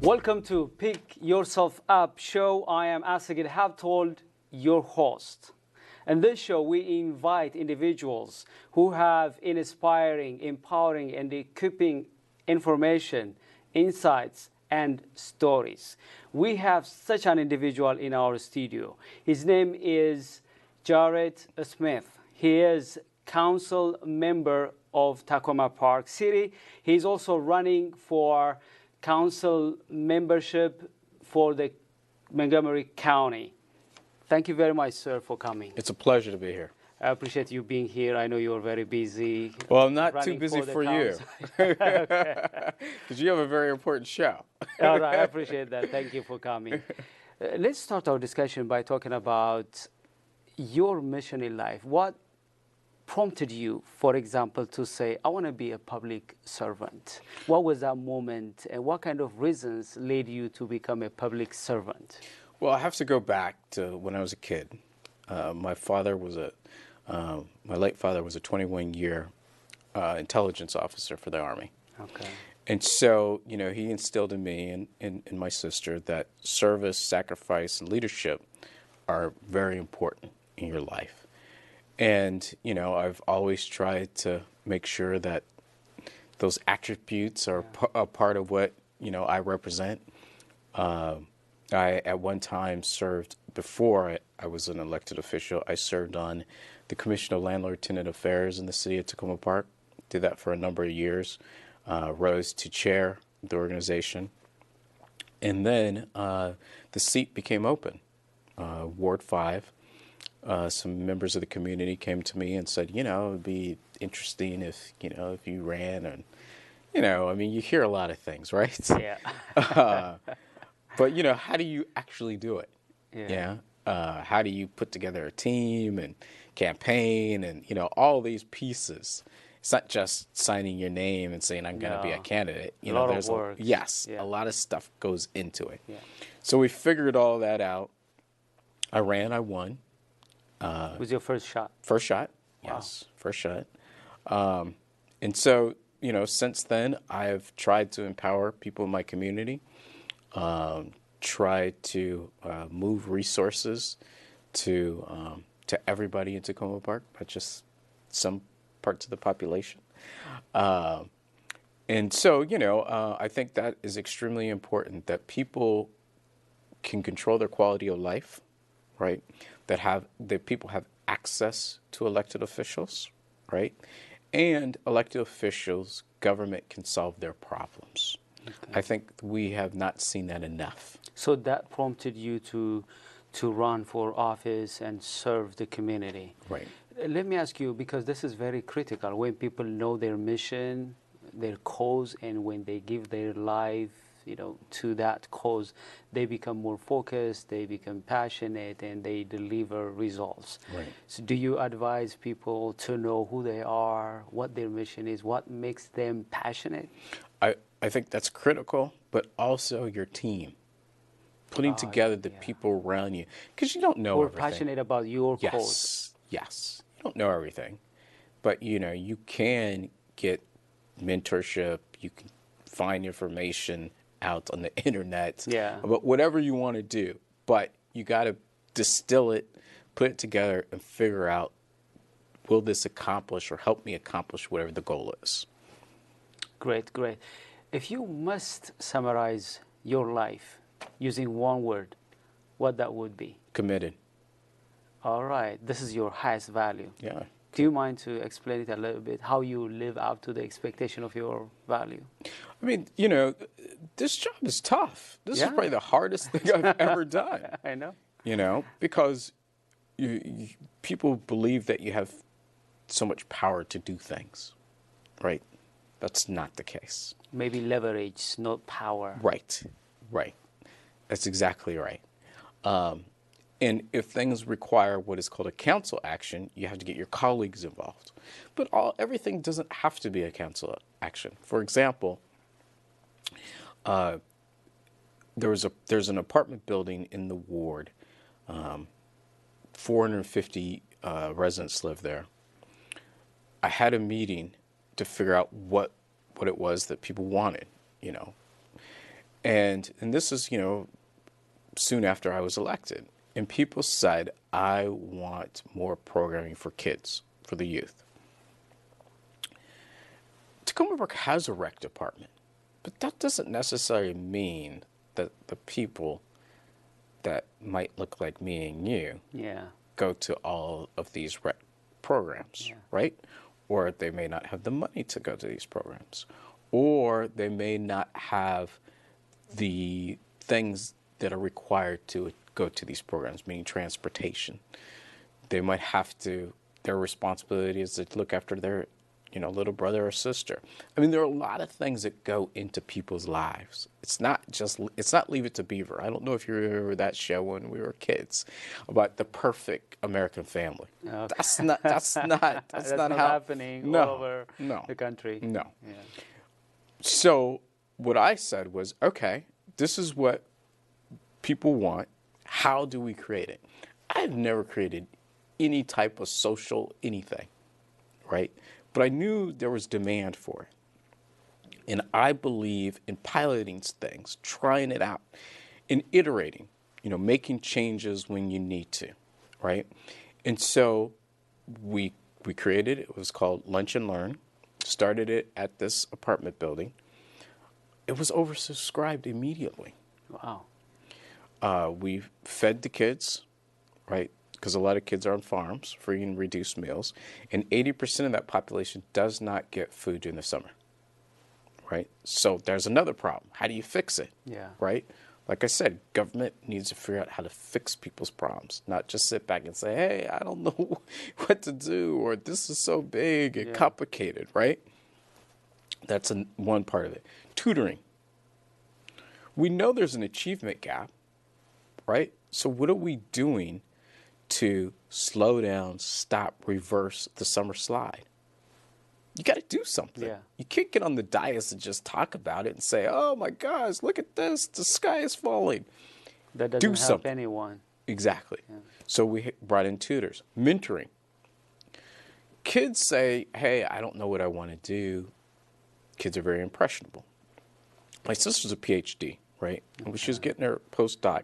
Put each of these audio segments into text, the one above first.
Welcome to Pick Yourself Up show. I am Asagid Habtold, your host. In this show, we invite individuals who have inspiring, empowering, and equipping information, insights, and stories. We have such an individual in our studio. His name is Jarrett Smith. He is council member of Tacoma Park City. He's also running for council membership for the Montgomery County. Thank you very much, sir, for coming. It's a pleasure to be here. I appreciate you being here. I know you're very busy. Well, I'm not too busy for you, Okay. because you have a very important show. All right, I appreciate that. Thank you for coming. Let's start our discussion by talking about your mission in life. What prompted you, for example, to say, I want to be a public servant? What was that moment, and what kind of reasons led you to become a public servant? Well, I have to go back to when I was a kid. My father was my late father was a 21-year intelligence officer for the Army. Okay. And so, you know, he instilled in me and my sister that service, sacrifice, and leadership are very important in your life. And, you know, I've always tried to make sure that those attributes are a part of what, you know, I represent. I, at one time, served, before I was an elected official, I served on the Commission of Landlord-Tenant Affairs in the city of Tacoma Park. Did that for a number of years. Rose to chair the organization. And then the seat became open, Ward 5. Some members of the community came to me and said, you know, it would be interesting if, you know, if you ran. And, you know, I mean, you hear a lot of things, right? Yeah. But, you know, how do you actually do it? Yeah. How do you put together a team and campaign and, you know, all these pieces? It's not just signing your name and saying, I'm going to be a candidate. You know, there's work. A lot of stuff goes into it. Yeah. So we figured all that out. I ran, I won. Was your first shot? First shot, yes, first shot. And so, you know, since then, I've tried to empower people in my community, try to move resources to everybody in Tacoma Park, not just some parts of the population. And so, you know, I think that is extremely important, that people can control their quality of life, right? That people have access to elected officials, right? And elected officials, government can solve their problems. Okay. I think we have not seen that enough. So that prompted you to run for office and serve the community. Right. Let me ask you, because this is very critical, when people know their mission, their cause, and when they give their life, you know, to that cause, they become more focused, they become passionate, and they deliver results. Right. So do you advise people to know who they are, what their mission is, what makes them passionate? I think that's critical, but also your team. Putting together the people around you, because you don't know everything. Who are passionate about your cause. Yes. You don't know everything, but, you know, you can get mentorship, you can find information out on the internet about whatever you want to do, but you got to distill it, put it together, and figure out, will this accomplish or help me accomplish whatever the goal is? Great. If you must summarize your life using one word, what that would be? Committed. All right. This is your highest value. Yeah. Do you mind to explain it a little bit, how you live up to the expectation of your value? I mean, you know, this job is tough. This is probably the hardest thing I've ever done. I know. You know, because people believe that you have so much power to do things, right? That's not the case. Maybe leverage, not power. Right. That's exactly right. And if things require what is called a council action, you have to get your colleagues involved. But everything doesn't have to be a council action. For example, there's an apartment building in the ward. 450 residents live there. I had a meeting to figure out what it was that people wanted, you know. And this is, soon after I was elected. And people said, I want more programming for kids, for the youth. Tacoma Park has a rec department, but that doesn't necessarily mean that the people that might look like me and you go to all of these rec programs, right? Or they may not have the money to go to these programs, or they may not have the things that are required to go to these programs, meaning transportation. They might have to, their responsibility is to look after their, little brother or sister. I mean, there are a lot of things that go into people's lives. It's not Leave It to Beaver. I don't know if you remember that show when we were kids about the perfect American family. Okay. That's not that's not happening all over the country. No. Yeah. So what I said was, okay, this is what people want. How do we create it? I've never created any type of social anything, right? But I knew there was demand for it. And I believe in piloting things, trying it out, and iterating, making changes when you need to, right? And so we created it. It was called Lunch and Learn. Started it at this apartment building. It was oversubscribed immediately. Wow. We fed the kids, right? Because a lot of kids are on farms, free and reduced meals. And 80% of that population does not get food during the summer, right? So there's another problem. How do you fix it? Yeah. Right? Like I said, government needs to figure out how to fix people's problems, not just sit back and say, hey, I don't know what to do, or this is so big and complicated, right? That's one part of it. Tutoring. We know there's an achievement gap, right? So what are we doing to slow down, stop, reverse the summer slide? You got to do something. Yeah. You can't get on the dais and just talk about it and say, oh my gosh, look at this, the sky is falling. That doesn't help anyone. Exactly. Yeah. So we brought in tutors. Mentoring. Kids say, hey, I don't know what I want to do. Kids are very impressionable. My sister's a PhD, right? And when she was getting her postdoc,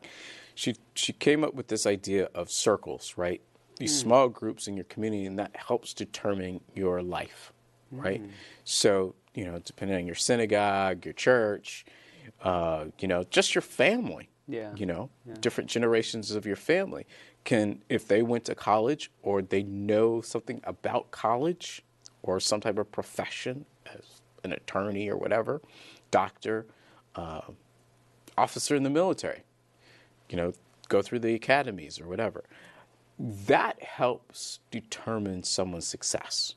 she came up with this idea of circles, right? These small groups in your community, and that helps determine your life, right? So, depending on your synagogue, your church, just your family, different generations of your family can, if they went to college or they know something about college or some type of profession as an attorney or whatever, doctor, officer in the military, go through the academies or whatever. That helps determine someone's success,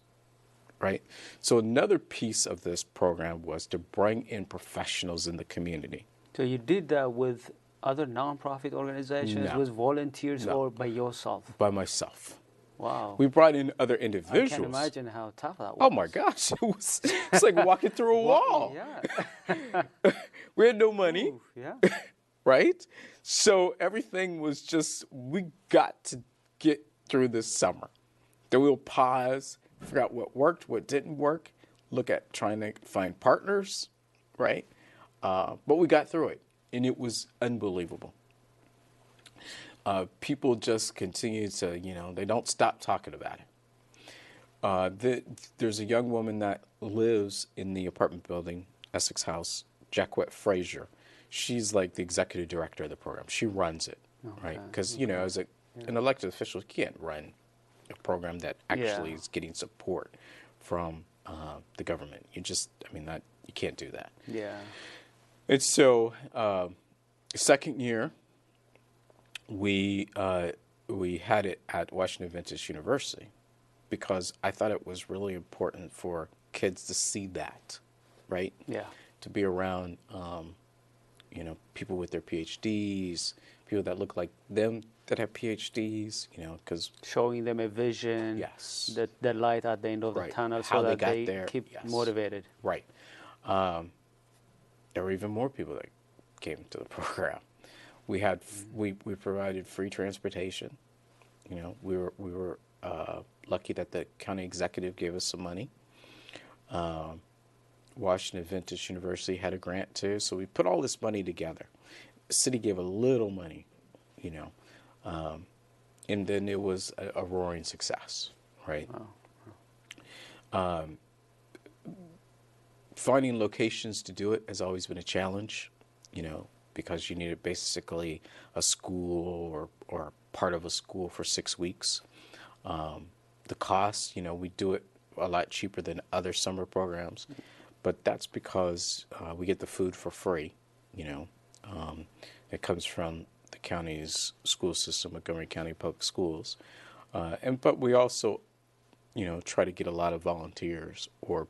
right? So another piece of this program was to bring in professionals in the community. So you did that with other nonprofit organizations, with volunteers, or by yourself? By myself. Wow. We brought in other individuals. I can imagine how tough that was. Oh my gosh. It's like walking through a wall. Yeah. We had no money. Ooh, yeah. Right? So everything was just, we got to get through this summer. Then we'll pause, figure out what worked, what didn't work, look at trying to find partners, right? But we got through it, and it was unbelievable. People just continue to, they don't stop talking about it. There's a young woman that lives in the apartment building, Essex House, Jacquette Frazier. She's like the executive director of the program. She runs it, right? Because, as an elected official, you can't run a program that actually is getting support from the government. You can't do that. Yeah. And so, second year, we had it at Washington Adventist University because I thought it was really important for kids to see that, right? Yeah. To be around, people with their PhDs, people that look like them that have PhDs, because showing them a vision, yes, the light at the end of the tunnel, so that they keep motivated. Right. There were even more people that came to the program. We had we provided free transportation. We were lucky that the county executive gave us some money. Washington Vintage University had a grant too. So we put all this money together. The city gave a little money, you know, and then it was a roaring success, right? Wow. Finding locations to do it has always been a challenge, you know, because you needed basically a school or part of a school for 6 weeks. The cost, you know, we do it a lot cheaper than other summer programs, but that's because we get the food for free, you know. It comes from the county's school system, Montgomery County Public Schools. But we also, you know, try to get a lot of volunteers or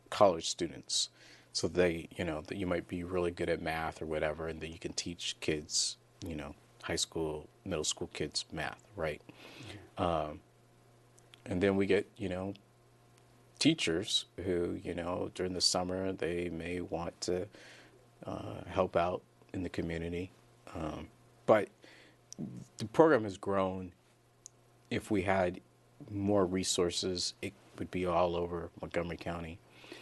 college students, so they, you know, that you might be really good at math or whatever, and that you can teach kids, you know, high school, middle school kids math, right? And then we get, you know, teachers who, you know, during the summer they may want to help out in the community. But the program has grown. If we had more resources, it would be all over Montgomery County.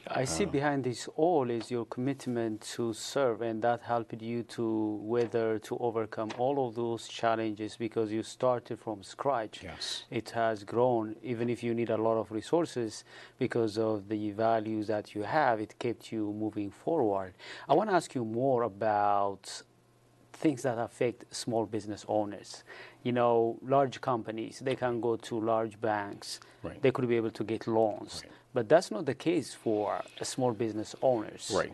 I see behind this all is your commitment to serve, and that helped you to overcome all of those challenges because you started from scratch. Yes. It has grown, even if you need a lot of resources, because of the values that you have, it kept you moving forward. I want to ask you more about things that affect small business owners. You know, large companies, they can go to large banks. Right. They could be able to get loans. Right. But that's not the case for small business owners. Right.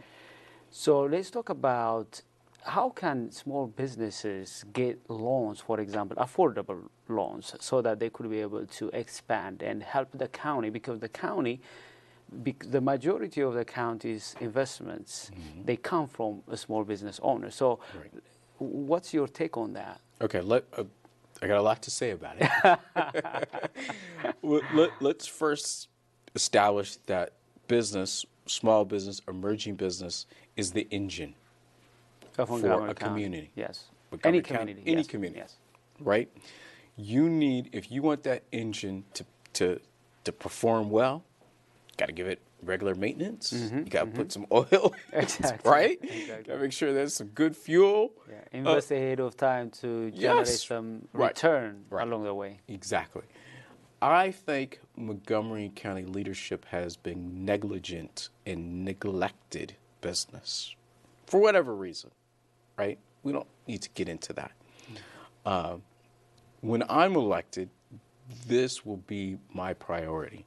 So let's talk about how can small businesses get loans, for example, affordable loans, so that they could be able to expand and help the county, because the county, the majority of the county's investments, they come from a small business owner. So what's your take on that? Okay, I got a lot to say about it. Let's first establish that business, small business, emerging business, is the engine for a community. Yes. Montgomery Any County, community. any yes. community. Yes. Right? You need, if you want that engine to perform well, got to give it regular maintenance. You got to put some oil, Exactly. right? Exactly. Got to make sure there's some good fuel. Yeah. Invest ahead of time to generate some return along the way. Exactly. I think Montgomery County leadership has been negligent and neglected business for whatever reason, right? We don't need to get into that. When I'm elected, this will be my priority.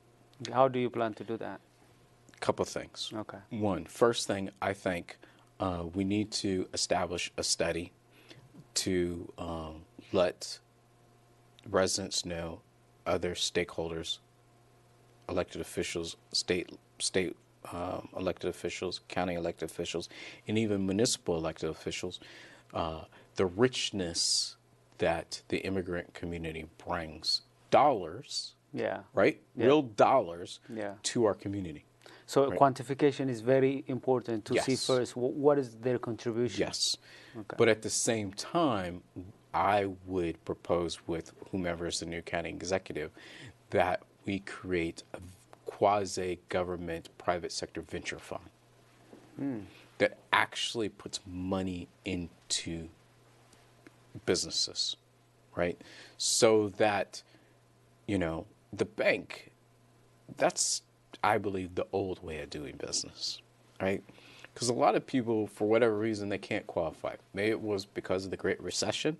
How do you plan to do that? A couple of things. Okay. First thing, I think we need to establish a study to let residents know, other stakeholders, elected officials, state elected officials, county elected officials, and even municipal elected officials, the richness that the immigrant community brings, dollars, right? Yeah. Real dollars to our community. So quantification is very important to see first what is their contribution. Yes. Okay. But at the same time, I would propose with whomever is the new county executive that we create a quasi-government private sector venture fund that actually puts money into businesses, right? So that, you know, the bank, that's, I believe, the old way of doing business, right? Because a lot of people, for whatever reason, they can't qualify. Maybe it was because of the Great Recession,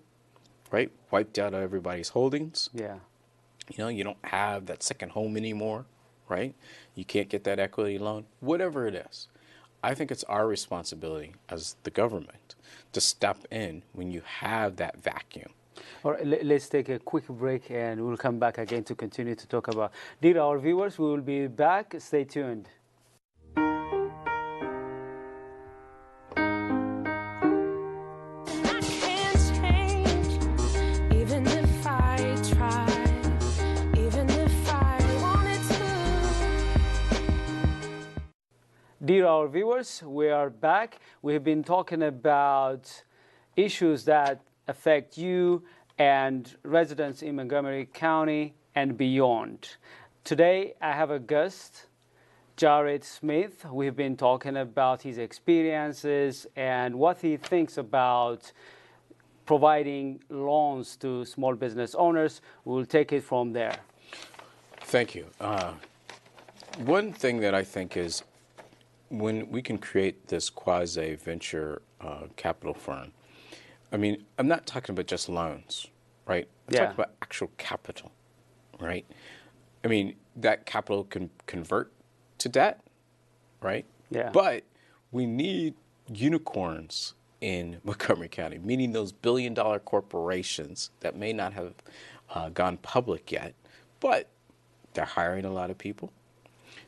right? Wiped out everybody's holdings. Yeah. You know, you don't have that second home anymore, right? You can't get that equity loan, whatever it is. I think it's our responsibility as the government to step in when you have that vacuum. All right, let's take a quick break and we'll come back again to continue to talk about. Dear our viewers, we will be back. Stay tuned. Dear our viewers, we are back. We have been talking about issues that affect you and residents in Montgomery County and beyond. Today, I have a guest Jarrett Smith. We've been talking about his experiences and what he thinks about providing loans to small business owners. We'll take it from there. Thank you. One thing that I think is when we can create this quasi-venture capital firm, I mean, I'm not talking about just loans, right? I'm talking about actual capital, right? I mean, that capital can convert to debt, right? Yeah. But we need unicorns in Montgomery County, meaning those billion-dollar corporations that may not have gone public yet, but they're hiring a lot of people.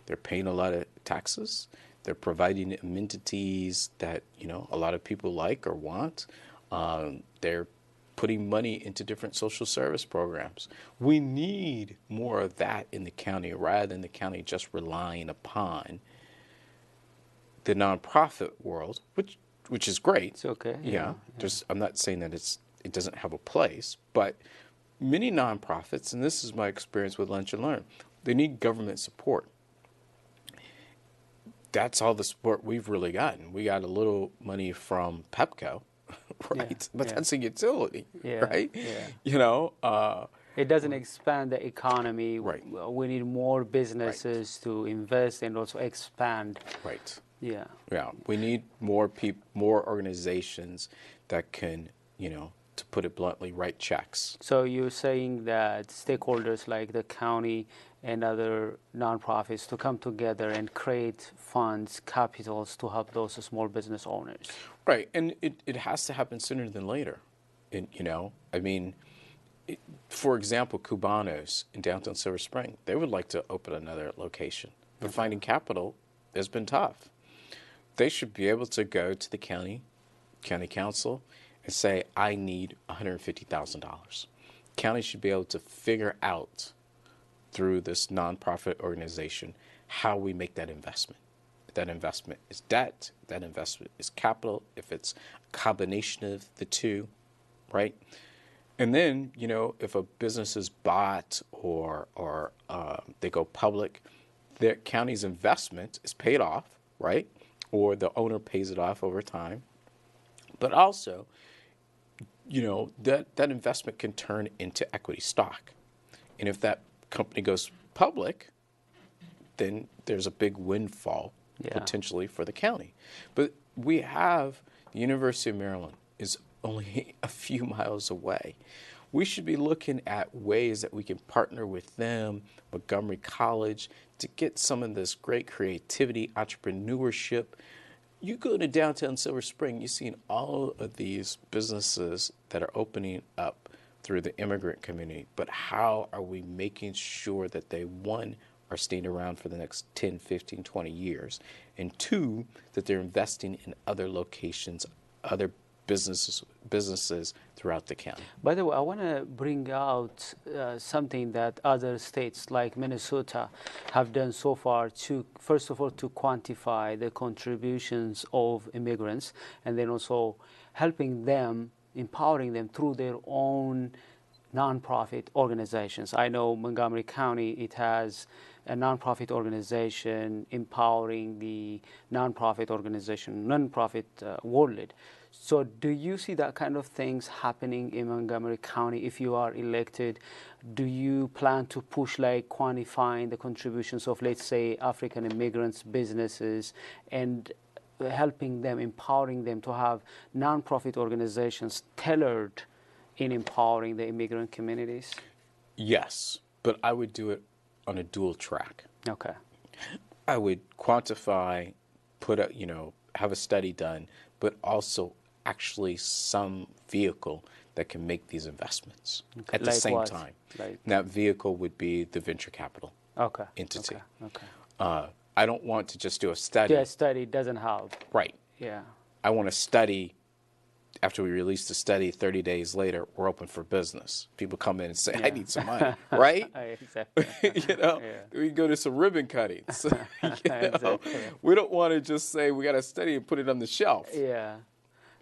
They're paying a lot of taxes. They're providing amenities that, you know, a lot of people like or want. They're putting money into different social service programs. We need more of that in the county rather than the county just relying upon the nonprofit world, which is great. It's okay. Yeah. I'm not saying that it doesn't have a place, but many nonprofits, and this is my experience with Lunch and Learn, they need government support. That's all the support we've really gotten. We got a little money from Pepco, right? But that's a utility, right? Yeah. You know, it doesn't expand the economy. Right. We need more businesses to invest and also expand. right. Yeah. Yeah, we need more people, more organizations that can, you know, to put it bluntly, write checks. So you're saying that stakeholders like the county and other nonprofits to come together and create funds, capitals to help those small business owners. Right, and it has to happen sooner than later. And, you know, I mean, for example, Cubanos in downtown Silver Spring, they would like to open another location, but finding capital has been tough. They should be able to go to the county council and say, I need $150,000. County should be able to figure out through this nonprofit organization how we make that investment. If that investment is debt, if that investment is capital, if it's a combination of the two, right? And then, you know, if a business is bought or they go public, the county's investment is paid off, right? Or the owner pays it off over time. But also, you know, that investment can turn into equity stock. And if that company goes public, then there's a big windfall potentially for the county. But we have the University of Maryland is only a few miles away. We should be looking at ways that we can partner with them, Montgomery College, to get some of this great creativity, entrepreneurship. You go to downtown Silver Spring, you've seen all of these businesses that are opening up through the immigrant community, but how are we making sure that they, one, are staying around for the next 10, 15, 20 years, and two, that they're investing in other locations, other businesses throughout the county. By the way, I want to bring out something that other states like Minnesota have done so far to, first of all, to quantify the contributions of immigrants, and then also helping them, empowering them through their own nonprofit organizations. I know Montgomery County, it has a nonprofit organization empowering the nonprofit world. So do you see that kind of things happening in Montgomery County if you are elected? Do you plan to push like quantifying the contributions of, let's say, African immigrants, businesses, and helping them, empowering them to have nonprofit organizations tailored in empowering the immigrant communities? Yes, but I would do it on a dual track. Okay. I would quantify, have a study done, but also actually some vehicle that can make these investments at the same time. That vehicle would be the venture capital entity. Okay. I don't want to just do a study. Yeah, study doesn't help. Right. Yeah. I want to study. After we release the study, 30 days later, we're open for business. People come in and say, I need some money, right? Exactly. We go to some ribbon cuttings. Exactly. We don't want to just say we got to study and put it on the shelf. Yeah.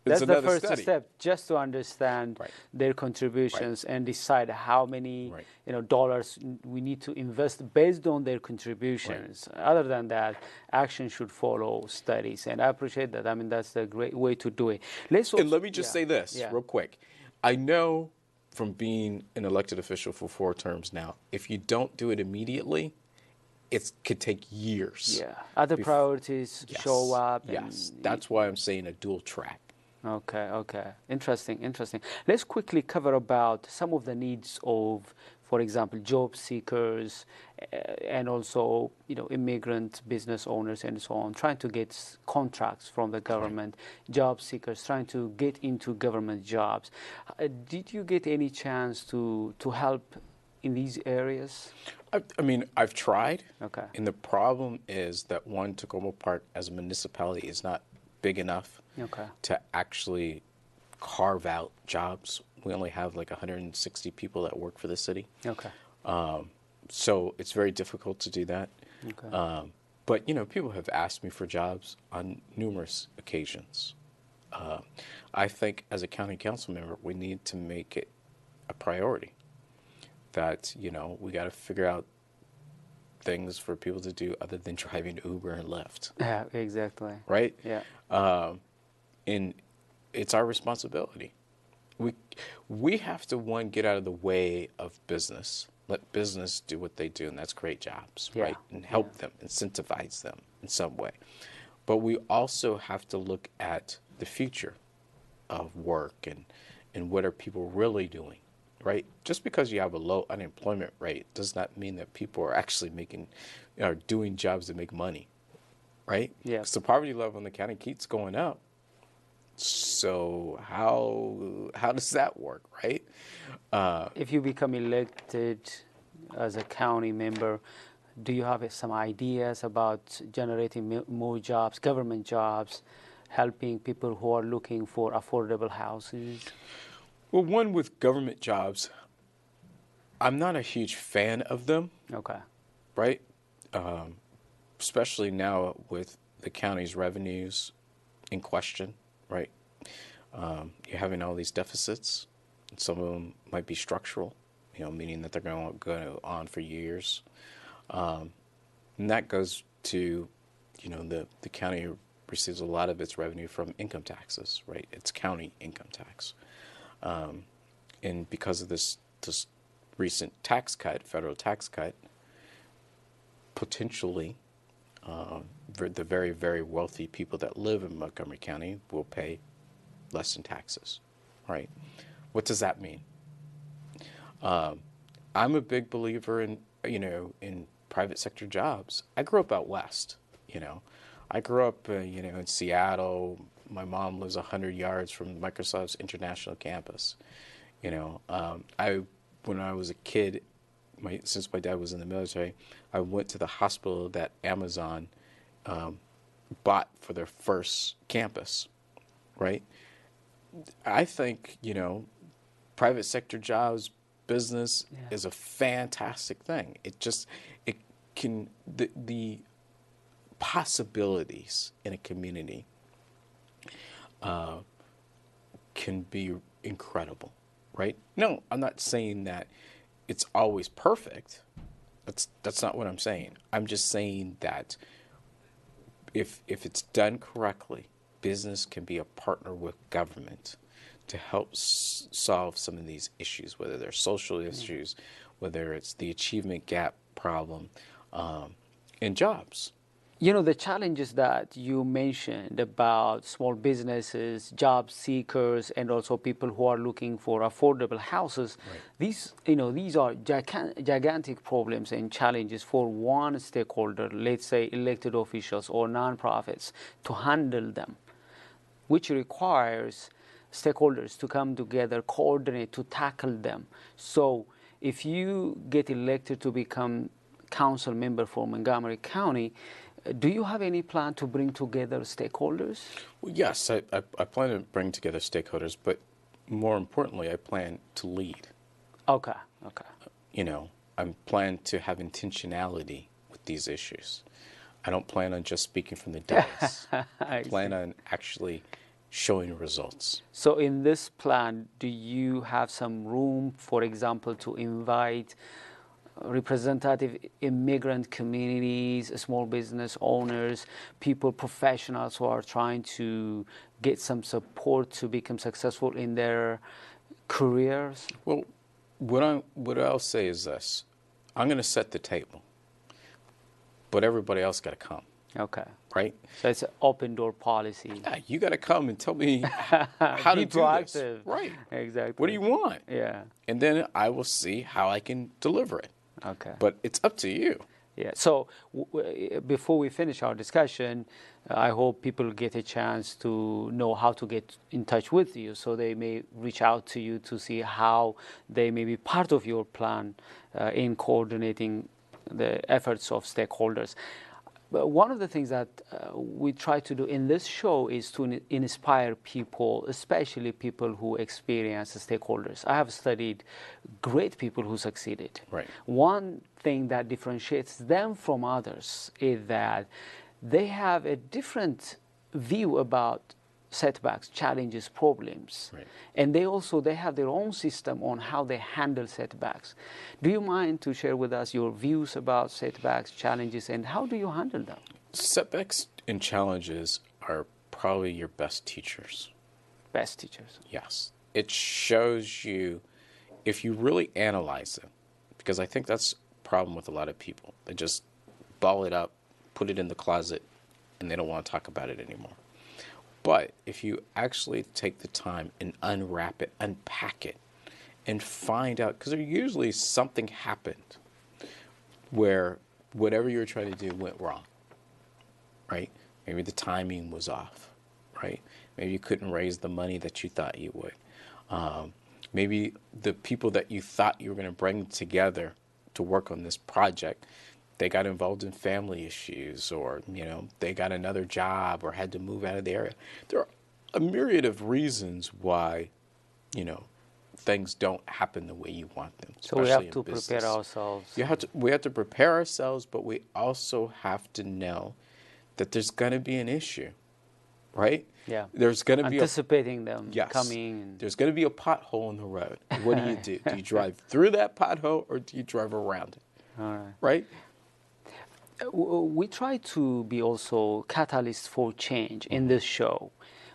That's the another first study. step, just to understand Right. their contributions and decide how many Right. dollars we need to invest based on their contributions. Other than that, action should follow studies, and I appreciate that. I mean, that's a great way to do it. And let me just say this real quick. I know from being an elected official for 4 terms now, if you don't do it immediately, it could take years. Yeah, other priorities show up. Yes, that's why I'm saying a dual track. Okay, okay. Interesting, interesting. Let's quickly cover about some of the needs of, for example, job seekers and also, immigrant business owners and so on, trying to get contracts from the government, job seekers trying to get into government jobs. Did you get any chance to help in these areas? I mean, I've tried. Okay. And the problem is that Tacoma Park as a municipality is not big enough to actually carve out jobs. We only have like 160 people that work for the city. Okay. So it's very difficult to do that. Okay. But, people have asked me for jobs on numerous occasions. I think as a county council member, we need to make it a priority that, we got to figure out things for people to do other than driving Uber and Lyft. Yeah, exactly. Right? Yeah. And it's our responsibility. We have to, one, get out of the way of business. Let business do what they do, and that's create jobs, right? And help them, incentivize them in some way. But we also have to look at the future of work and what are people really doing, right? Just because you have a low unemployment rate does not mean that people are actually doing jobs that make money, right? Yeah. Because the poverty level in the county keeps going up. So how does that work, right? If you become elected as a county member, do you have some ideas about generating more jobs, government jobs, helping people who are looking for affordable houses? Well, one, with government jobs, I'm not a huge fan of them. Okay. Right? Especially now with the county's revenues in question, right? You're having all these deficits. Some of them might be structural, meaning that they're going to go on for years. And that goes to, the county receives a lot of its revenue from income taxes, right? It's county income tax. And because of this recent tax cut, federal tax cut, potentially the very, very wealthy people that live in Montgomery County will pay less in taxes, right? What does that mean? I'm a big believer in, in private sector jobs. I grew up out west, I grew up, in Seattle. My mom lives 100 yards from Microsoft's international campus. When I was a kid, since my dad was in the military, I went to the hospital that Amazon bought for their first campus, right? I think, private sector jobs, business is a fantastic thing. The possibilities in a community can be incredible, right? No, I'm not saying that it's always perfect. That's not what I'm saying. I'm just saying that if it's done correctly, business can be a partner with government to help solve some of these issues, whether they're social issues, whether it's the achievement gap problem, and jobs. The challenges that you mentioned about small businesses, job seekers, and also people who are looking for affordable houses, these are gigantic problems and challenges for one stakeholder, let's say elected officials or nonprofits, to handle them, which requires stakeholders to come together, coordinate to tackle them. So if you get elected to become council member for Montgomery County, do you have any plan to bring together stakeholders? Well, yes, I plan to bring together stakeholders, but more importantly, I plan to lead. Okay. I plan to have intentionality with these issues. I don't plan on just speaking from the dais. I plan on actually showing results. So in this plan, do you have some room, for example, to invite representative immigrant communities, small business owners, people, professionals who are trying to get some support to become successful in their careers? Well, what I'll say is this. I'm going to set the table, but everybody else got to come. Okay. Right? So it's an open door policy. Yeah, you got to come and tell me how to do proactive. this. Right. Exactly. What do you want? Yeah. And then I will see how I can deliver it. Okay. But it's up to you. Yeah. So before we finish our discussion, I hope people get a chance to know how to get in touch with you, so they may reach out to you to see how they may be part of your plan in coordinating the efforts of stakeholders. But one of the things that we try to do in this show is to inspire people, especially people who experience stakeholders. I have studied great people who succeeded. Right. One thing that differentiates them from others is that they have a different view about setbacks, challenges, problems. Right. And they have their own system on how they handle setbacks. Do you mind to share with us your views about setbacks, challenges, and how do you handle them? Setbacks and challenges are probably your best teachers. Best teachers. Yes. It shows you, if you really analyze it, because I think that's a problem with a lot of people. They just ball it up, put it in the closet, and they don't want to talk about it anymore. But if you actually take the time and unwrap it, unpack it, and find out, because usually something happened where whatever you were trying to do went wrong, right? Maybe the timing was off, right? Maybe you couldn't raise the money that you thought you would. Maybe the people that you thought you were going to bring together to work on this project, they got involved in family issues, or, they got another job or had to move out of the area. There are a myriad of reasons why, things don't happen the way you want them. So we have to prepare ourselves. We have to prepare ourselves, but we also have to know that there's going to be an issue, right? Yeah. There's going to be anticipating them yes. coming. There's going to be a pothole in the road. What do? Do you drive through that pothole, or do you drive around it? All right. Right? We try to be also catalysts for change in this show.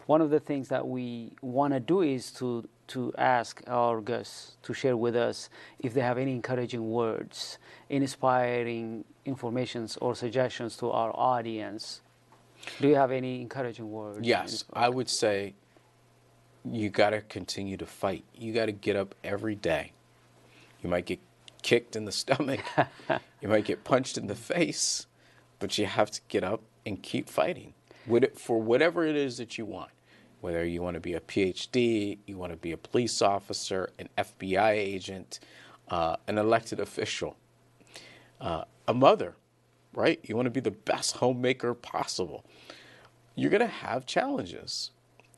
One of the things that we want to do is to ask our guests to share with us if they have any encouraging words, inspiring informations or suggestions to our audience. Do you have any encouraging words? Yes, I would say you got to continue to fight. You got to get up every day. You might get kicked in the stomach. You might get punched in the face, but you have to get up and keep fighting for whatever it is that you want. Whether you want to be a PhD, you want to be a police officer, an FBI agent, an elected official, a mother, right? You want to be the best homemaker possible. You're going to have challenges.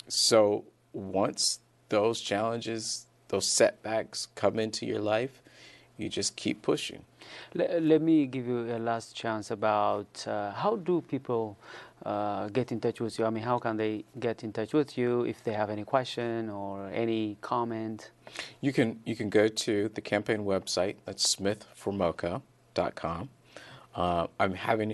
So once those challenges, those setbacks come into your life, you just keep pushing. Let me give you a last chance about how do people get in touch with you? I mean, how can they get in touch with you if they have any question or any comment? You can go to the campaign website. That's smithformoca.com. I'm having